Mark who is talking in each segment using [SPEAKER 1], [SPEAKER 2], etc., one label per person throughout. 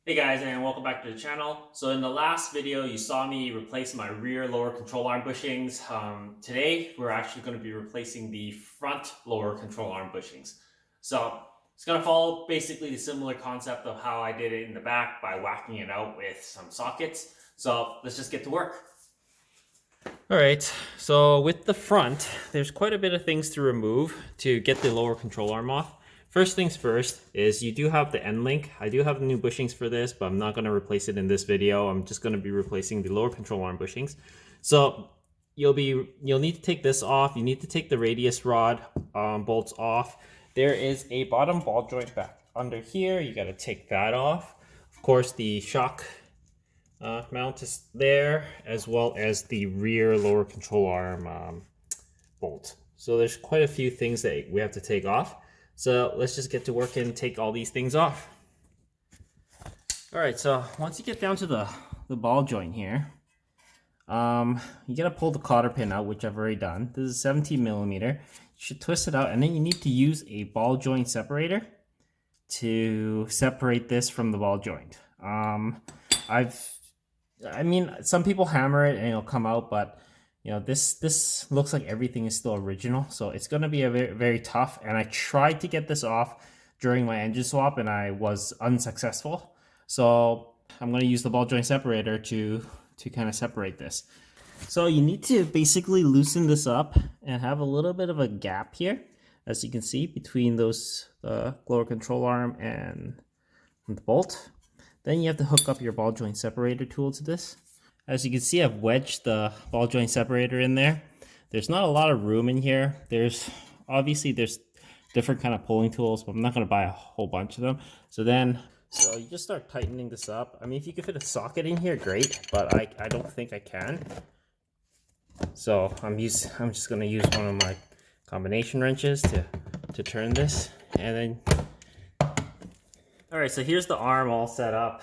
[SPEAKER 1] Hey guys, and welcome back to the channel. So in the last video you saw me replace my rear lower control arm bushings. Today we're actually going to be replacing the front lower control arm bushings. So it's going to follow basically the similar concept of how I did it in the back by whacking it out with some sockets. So let's just get to work. Alright, so with the front, there's quite a bit of things to remove to get the lower control arm off. First things first is you do have the end link. I do have the new bushings for this, but I'm not going to replace it in this video. I'm just going to be replacing the lower control arm bushings. So you'll need to take this off. You need to take the radius rod bolts off. There is a bottom ball joint back under here. You got to take that off. Of course, the shock mount is there, as well as the rear lower control arm bolt. So there's quite a few things that we have to take off. So let's just get to work and take all these things off. All right, so once you get down to the ball joint here, you gotta pull the cotter pin out, which I've already done. This is 17 millimeter. You should twist it out, and then you need to use a ball joint separator to separate this from the ball joint. I mean, some people hammer it and it'll come out, but you know, this looks like everything is still original, so it's going to be a very tough. And I tried to get this off during my engine swap, and I was unsuccessful. So I'm going to use the ball joint separator to kind of separate this. So you need to basically loosen this up and have a little bit of a gap here, as you can see, between those lower control arm and the bolt. Then you have to hook up your ball joint separator tool to this. As you can see, I've wedged the ball joint separator in there. There's not a lot of room in here. There's different kind of pulling tools, but I'm not going to buy a whole bunch of them. So you just start tightening this up. I mean, if you could fit a socket in here, great, but I don't think I can. So I'm just going to use one of my combination wrenches to turn this, and then. All right, so here's the arm all set up.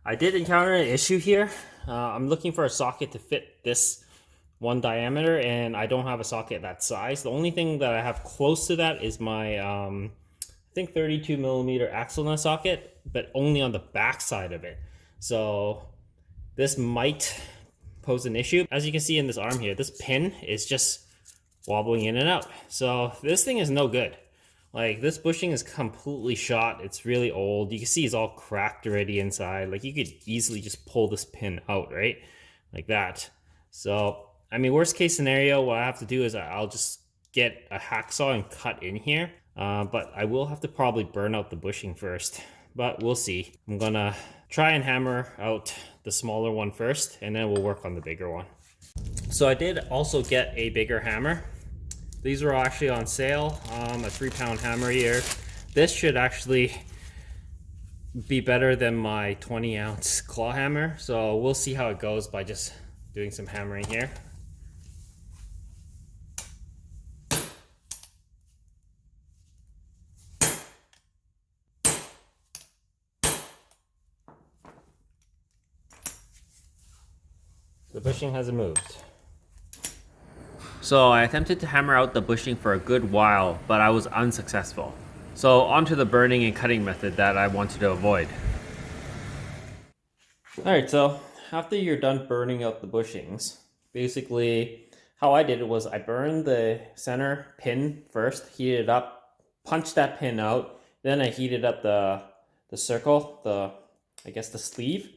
[SPEAKER 1] I did encounter an issue here. I'm looking for a socket to fit this one diameter, and I don't have a socket that size. The only thing that I have close to that is my, I think 32 millimeter axle nut socket, but only on the back side of it. So this might pose an issue. As you can see in this arm here, this pin is just wobbling in and out. So this thing is no good. Like, this bushing is completely shot. It's really old. You can see it's all cracked already inside. Like, you could easily just pull this pin out, right? Like that. So, I mean, worst case scenario, what I have to do is I'll just get a hacksaw and cut in here. But I will have to probably burn out the bushing first. But we'll see. I'm gonna try and hammer out the smaller one first, and then we'll work on the bigger one. So I did also get a bigger hammer. These were actually on sale, a 3-pound hammer here. This should actually be better than my 20-ounce claw hammer. So we'll see how it goes by just doing some hammering here. The bushing hasn't moved. So I attempted to hammer out the bushing for a good while, but I was unsuccessful. So onto the burning and cutting method that I wanted to avoid. Alright, so after you're done burning out the bushings, basically how I did it was I burned the center pin first, heated it up, punched that pin out, then I heated up the circle, I guess the sleeve,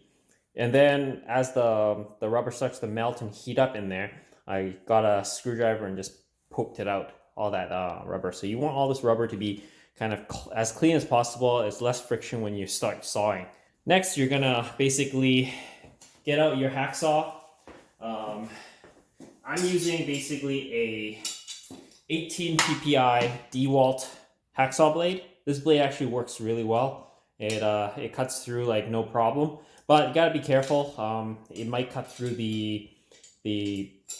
[SPEAKER 1] and then as the rubber starts to melt and heat up in there, I got a screwdriver and just poked it out, all that rubber. So you want all this rubber to be kind of as clean as possible. It's less friction when you start sawing. Next, you're gonna basically get out your hacksaw. I'm using basically a 18 PPI DeWalt hacksaw blade. This blade actually works really well. It cuts through like no problem, but you gotta be careful. It might cut through the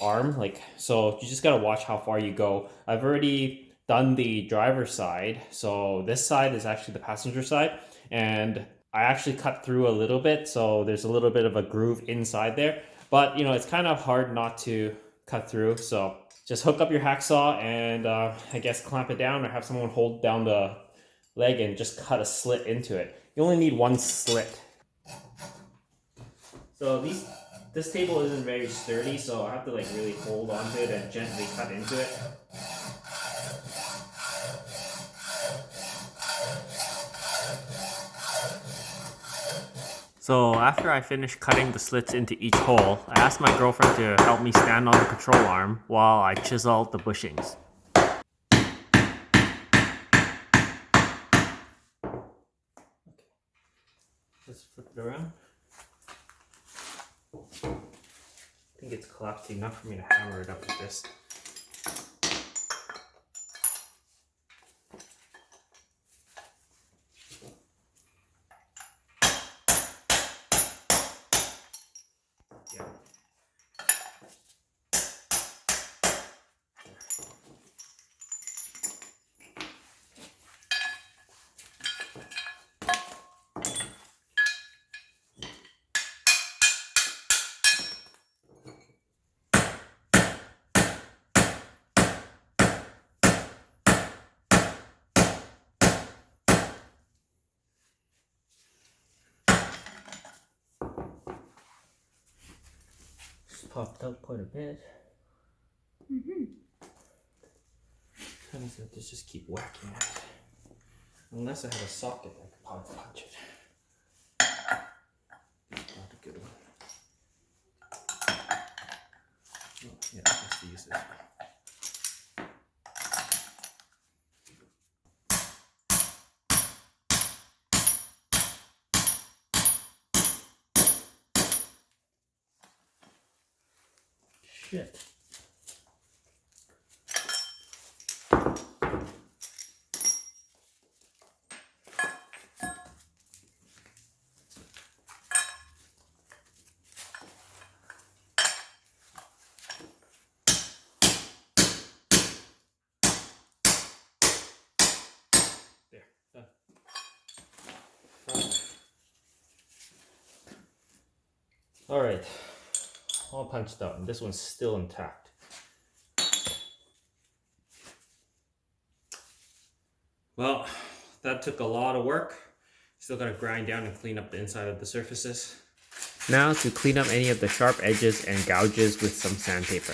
[SPEAKER 1] arm, like, so you just got to watch how far you go. I've already done the driver's side, so this side is actually the passenger side, and I actually cut through a little bit, so there's a little bit of a groove inside there, but you know, it's kind of hard not to cut through. So just hook up your hacksaw and I guess clamp it down, or have someone hold down the leg and just cut a slit into it. you only need one slit. So this table isn't very sturdy, so I have to like really hold onto it and gently cut into it. So after I finished cutting the slits into each hole, I asked my girlfriend to help me stand on the control arm while I chiseled the bushings. Let's flip it around. I think it's collapsed enough for me to hammer it up with this. Yeah. Popped out quite a bit. Kind of have to just keep whacking at it. Unless I had a socket, I could probably punch it. Not a good one. Oh, yeah, I have to use this one. Shit. There, done. All right, all punched out, and this one's still intact. Well, that took a lot of work. Still gotta grind down and clean up the inside of the surfaces. Now to clean up any of the sharp edges and gouges with some sandpaper.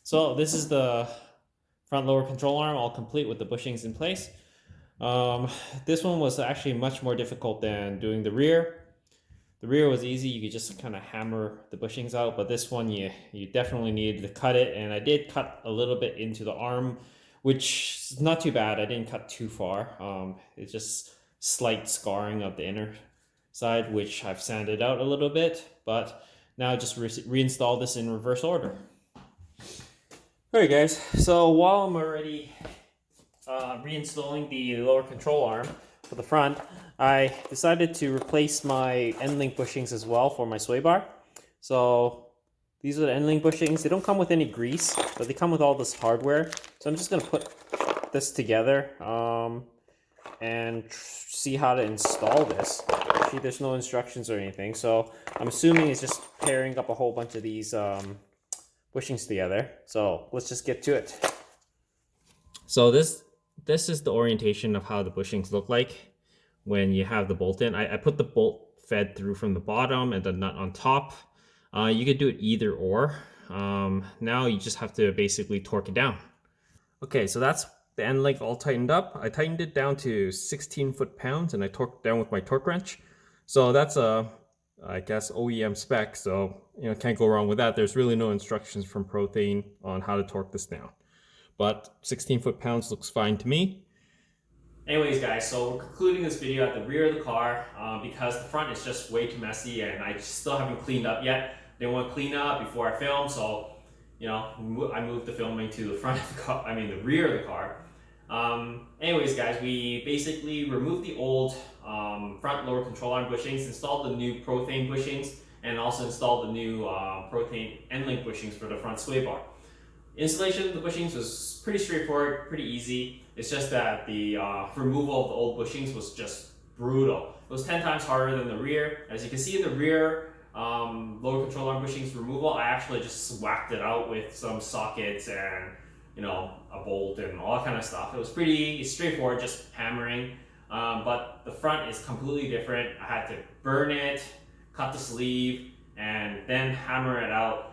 [SPEAKER 1] So this is the front lower control arm all complete with the bushings in place. This one was actually much more difficult than doing the rear. The rear was easy, you could just kind of hammer the bushings out, but this one you definitely needed to cut it, and I did cut a little bit into the arm, which is not too bad. I didn't cut too far. It's just slight scarring of the inner side, which I've sanded out a little bit, but now just reinstall this in reverse order. Alright guys, so while I'm already reinstalling the lower control arm for the front, I decided to replace my end link bushings as well for my sway bar. So these are the end link bushings. They don't come with any grease, but they come with all this hardware. So I'm just going to put this together and see how to install this. Actually, there's no instructions or anything, so I'm assuming it's just pairing up a whole bunch of these bushings together. So let's just get to it. So this is the orientation of how the bushings look like when you have the bolt in. I put the bolt fed through from the bottom and the nut on top. You could do it either or. Now you just have to basically torque it down. Okay, so that's the end link all tightened up. I tightened it down to 16 foot-pounds and I torqued it down with my torque wrench. So that's I guess OEM spec, so can't go wrong with that. There's really no instructions from Prothane on how to torque this down. But 16 foot-pounds looks fine to me. Anyways guys, so we're concluding this video at the rear of the car because the front is just way too messy and I still haven't cleaned up yet. Didn't want to clean up before I film, so I moved the filming to the front of the car, the rear of the car. Anyways guys, we basically removed the old front lower control arm bushings, installed the new Prothane bushings, and also installed the new Prothane end link bushings for the front sway bar. Installation of the bushings was pretty straightforward, pretty easy. It's just that the removal of the old bushings was just brutal. It was 10 times harder than the rear. As you can see in the rear lower control arm bushings removal, I actually just whacked it out with some sockets and a bolt and all that kind of stuff. It was pretty straightforward, just hammering. But but the front is completely different. I had to burn it, cut the sleeve, and then hammer it out.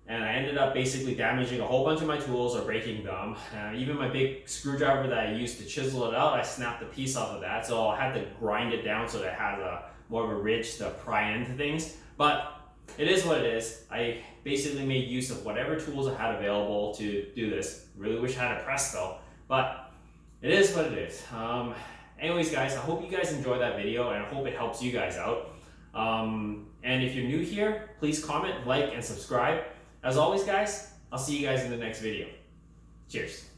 [SPEAKER 1] And I ended up basically damaging a whole bunch of my tools or breaking them. Even my big screwdriver that I used to chisel it out, I snapped a piece off of that. So I had to grind it down so that it has more of a ridge to pry into things. But it is what it is. I basically made use of whatever tools I had available to do this. Really wish I had a press though, but it is what it is. Anyways guys, I hope you guys enjoyed that video and I hope it helps you guys out. And if you're new here, please comment, like, and subscribe. As always guys, I'll see you guys in the next video. Cheers.